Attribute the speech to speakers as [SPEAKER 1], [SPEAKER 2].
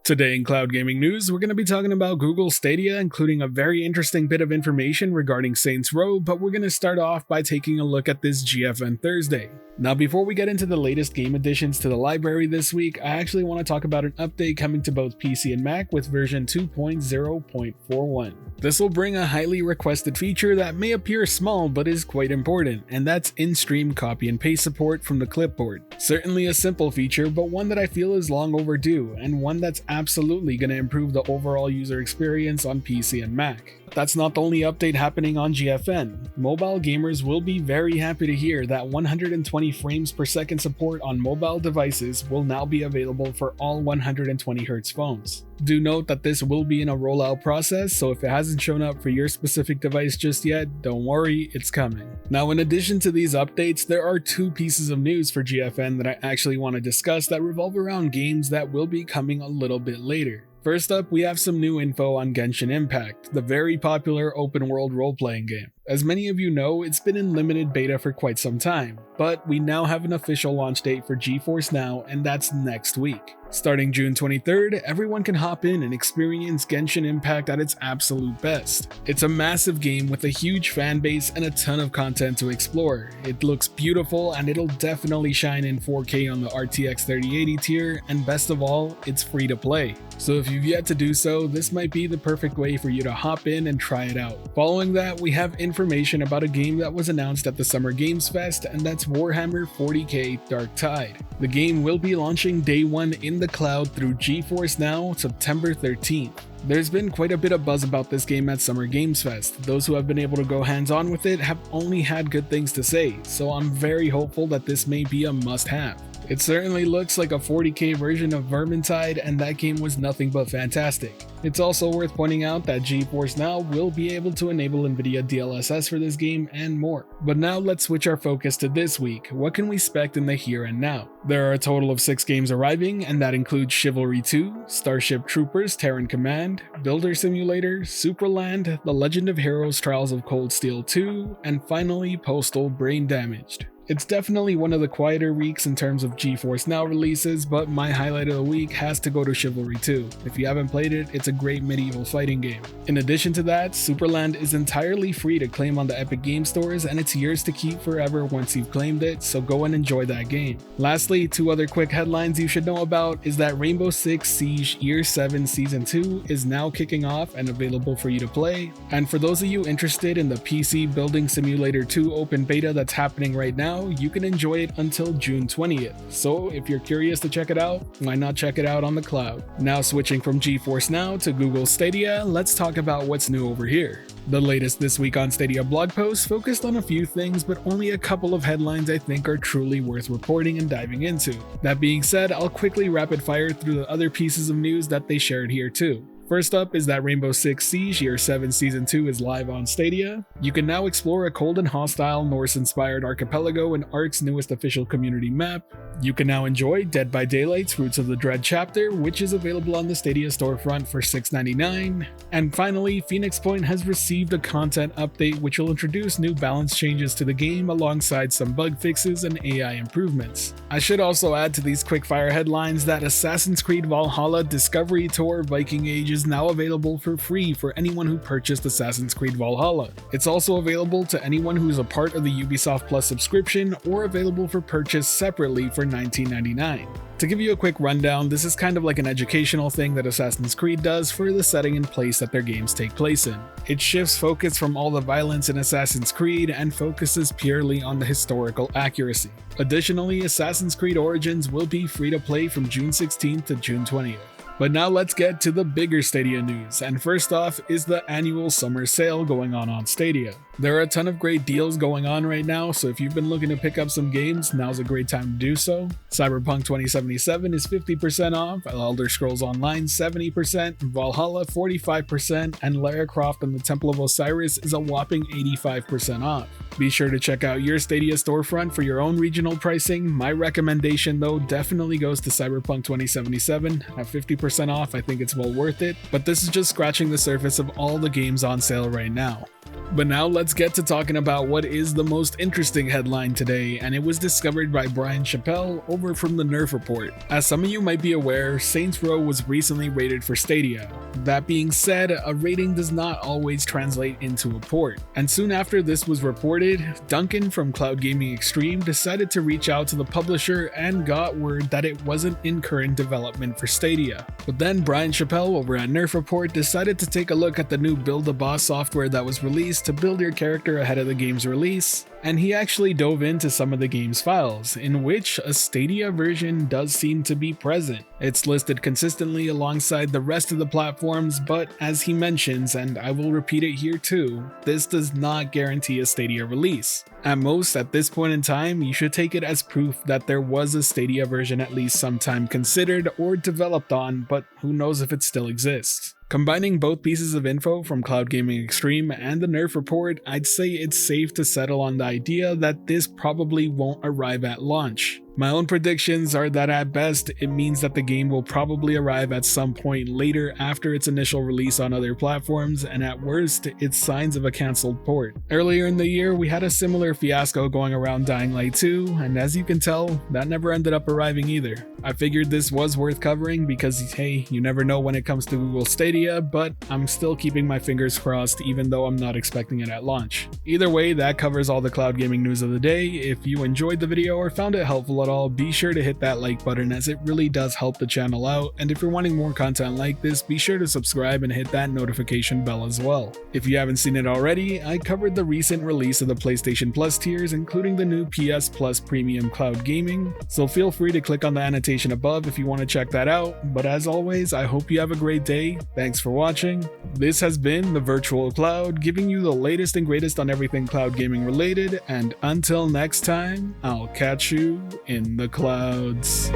[SPEAKER 1] Today in Cloud Gaming News, we're going to be talking about Google Stadia, including a very interesting bit of information regarding Saints Row, but we're going to start off by taking a look at this GFN Thursday. Now, before we get into the latest game additions to the library this week, I actually want to talk about an update coming to both PC and Mac with version 2.0.41. This will bring a highly requested feature that may appear small but is quite important, and that's in-stream copy and paste support from the clipboard. Certainly a simple feature, but one that I feel is long overdue, and one that's absolutely going to improve the overall user experience on PC and Mac. That's not the only update happening on GFN. Mobile gamers will be very happy to hear that 120 frames per second support on mobile devices will now be available for all 120Hz phones. Do note that this will be in a rollout process, so if it hasn't shown up for your specific device just yet, don't worry, it's coming. Now, in addition to these updates, there are two pieces of news for GFN that I actually want to discuss that revolve around games that will be coming a little bit later. First up, we have some new info on Genshin Impact, the very popular open-world role-playing game. As many of you know, it's been in limited beta for quite some time, but we now have an official launch date for GeForce NOW, and that's next week. Starting June 23rd, everyone can hop in and experience Genshin Impact at its absolute best. It's a massive game with a huge fan base and a ton of content to explore. It looks beautiful and it'll definitely shine in 4K on the RTX 3080 tier, and best of all, it's free to play. So if you've yet to do so, this might be the perfect way for you to hop in and try it out. Following that, we have information about a game that was announced at the Summer Games Fest, and that's Warhammer 40k Dark Tide. The game will be launching day one in the cloud through GeForce NOW September 13th. There's been quite a bit of buzz about this game at Summer Games Fest. Those who have been able to go hands-on with it have only had good things to say, so I'm very hopeful that this may be a must-have. It certainly looks like a 40k version of Vermintide, and that game was nothing but fantastic. It's also worth pointing out that GeForce NOW will be able to enable NVIDIA DLSS for this game and more. But now let's switch our focus to this week. What can we expect in the here and now? There are a total of 6 games arriving, and that includes Chivalry 2, Starship Troopers Terran Command, Builder Simulator, Superland, The Legend of Heroes Trials of Cold Steel 2, and finally Postal Brain Damaged. It's definitely one of the quieter weeks in terms of GeForce NOW releases, but my highlight of the week has to go to Chivalry 2. If you haven't played it, it's a great medieval fighting game. In addition to that, Superland is entirely free to claim on the Epic Game Stores, and it's yours to keep forever once you've claimed it, so go and enjoy that game. Lastly, 2 other quick headlines you should know about is that Rainbow Six Siege Year 7 Season 2 is now kicking off and available for you to play. And for those of you interested in the PC Building Simulator 2 open beta that's happening right now, you can enjoy it until June 20th. So if you're curious to check it out, why not check it out on the cloud? Now switching from GeForce NOW to Google Stadia, let's talk about what's new over here. The latest This Week on Stadia blog post focused on a few things, but only a couple of headlines I think are truly worth reporting and diving into. That being said, I'll quickly rapid fire through the other pieces of news that they shared here too. First up is that Rainbow Six Siege Year 7 Season 2 is live on Stadia. You can now explore a cold and hostile Norse-inspired archipelago in Ark's newest official community map. You can now enjoy Dead by Daylight's Roots of the Dread chapter, which is available on the Stadia storefront for $6.99. And finally, Phoenix Point has received a content update which will introduce new balance changes to the game alongside some bug fixes and AI improvements. I should also add to these quickfire headlines that Assassin's Creed Valhalla Discovery Tour Viking Age is now available for free for anyone who purchased Assassin's Creed Valhalla. It's also available to anyone who's a part of the Ubisoft Plus subscription or available for purchase separately for $19.99. To give you a quick rundown, this is kind of like an educational thing that Assassin's Creed does for the setting and place that their games take place in. It shifts focus from all the violence in Assassin's Creed and focuses purely on the historical accuracy. Additionally, Assassin's Creed Origins will be free to play from June 16th to June 20th. But now let's get to the bigger Stadia news, and first off is the annual summer sale going on Stadia. There are a ton of great deals going on right now, so if you've been looking to pick up some games, now's a great time to do so. Cyberpunk 2077 is 50% off, Elder Scrolls Online 70%, Valhalla 45%, and Lara Croft and the Temple of Osiris is a whopping 85% off. Be sure to check out your Stadia storefront for your own regional pricing. My recommendation though definitely goes to Cyberpunk 2077 at 50% off. I think it's well worth it, but this is just scratching the surface of all the games on sale right now. But now let's get to talking about what is the most interesting headline today, and it was discovered by Brian Chappell over from the Nerf Report. As some of you might be aware, Saints Row was recently rated for Stadia. That being said, a rating does not always translate into a port. And soon after this was reported, Duncan from Cloud Gaming Extreme decided to reach out to the publisher and got word that it wasn't in current development for Stadia. But then Brian Chappell over at Nerf Report decided to take a look at the new Build-A-Boss software that was released to build your character ahead of the game's release, and he actually dove into some of the game's files, in which a Stadia version does seem to be present. It's listed consistently alongside the rest of the platforms, but as he mentions, and I will repeat it here too, this does not guarantee a Stadia release. At most, at this point in time, you should take it as proof that there was a Stadia version at least sometime considered or developed on, but who knows if it still exists. Combining both pieces of info from Cloud Gaming Extreme and the Nerf Report, I'd say it's safe to settle on the idea that this probably won't arrive at launch. My own predictions are that at best, it means that the game will probably arrive at some point later after its initial release on other platforms, and at worst, it's signs of a cancelled port. Earlier in the year, we had a similar fiasco going around Dying Light 2, and as you can tell, that never ended up arriving either. I figured this was worth covering because, hey, you never know when it comes to Google Stadia, but I'm still keeping my fingers crossed even though I'm not expecting it at launch. Either way, that covers all the cloud gaming news of the day. If you enjoyed the video or found it helpful at all, be sure to hit that like button as it really does help the channel out, and if you're wanting more content like this, be sure to subscribe and hit that notification bell as well. If you haven't seen it already, I covered the recent release of the PlayStation Plus tiers, including the new PS Plus Premium Cloud Gaming, so feel free to click on the annotation above if you want to check that out. But as always, I hope you have a great day. Thanks for watching. This has been the Virtual Cloud, giving you the latest and greatest on everything cloud gaming related, and until next time, I'll catch you in the clouds.